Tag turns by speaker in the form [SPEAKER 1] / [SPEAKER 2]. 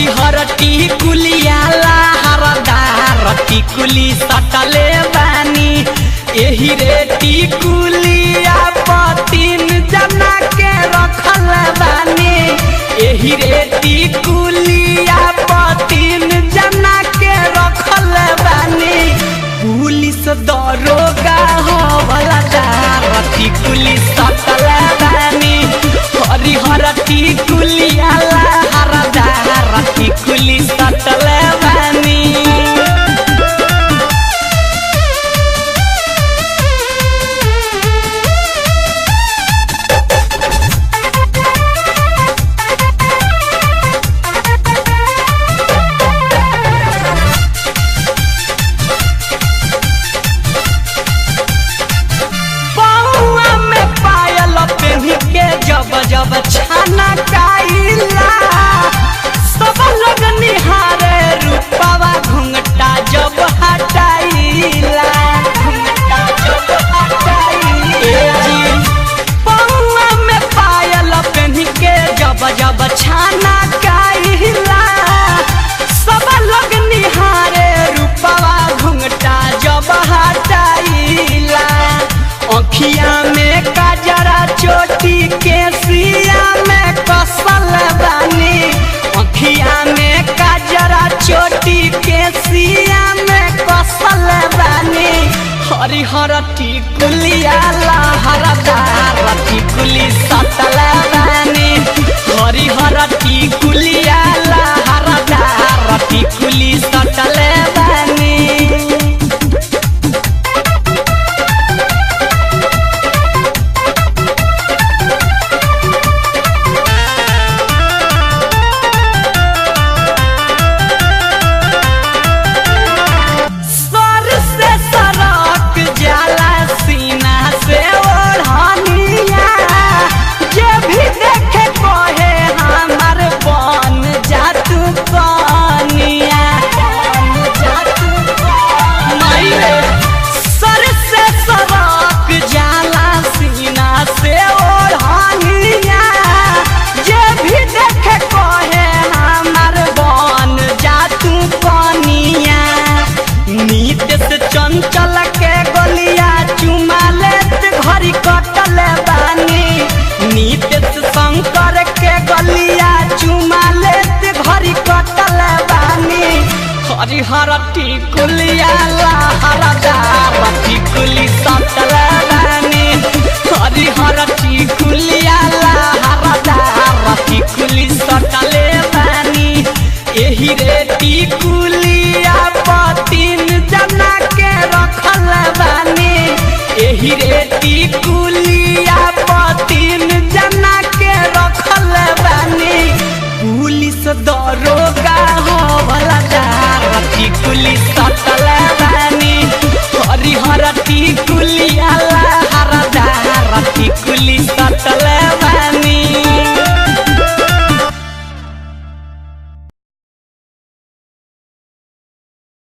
[SPEAKER 1] हरिहर टिकुलिया लहरदार टिकुली सटले बानी एही रे टिकुलिया तीन जना के रखल बानी एही रे टिकुलिया तीन जना के रखल बानी पुलिस दरोगा हवलदार टिकुली सटल बानी हरिहर टिकुलिया लहरदार टिकुली सटल बानी जब छाना काइला सब लोग निहारे रूपवा घुंघटा जब हटाइला घुंघटा जब हटाइला पौआ में पायल पहन के जब छाना काइला सब लोग निहारे रूपवा घुंघटा जब हटाइला अखिया में काजरा चोटी के सिया में कसल बानी अखिया में काजरा चोटी के सिया में कसल बानी हरिहर टिकुलिया लहरदार टिकुली सटल बानी हरिहर टिकुलिया लहरदार टिकुली सटल बानी चंचल के गलिया चुमा लेत घड़ी कटल बानी नीतीश शंकर के गलिया चुमा लेत घड़ी कटल बानी हरिहर टिकुलिया लहरदार टिकुली सटल बानी हरिहर टिकुलिया लहरदार टिकुली सटल बानी एही रे टिकुलिया तीन जना के रखल बानी एही रे टिकुलिया तीन जना के रखल बानी पुलिस दरोगा हवलदार टिकुली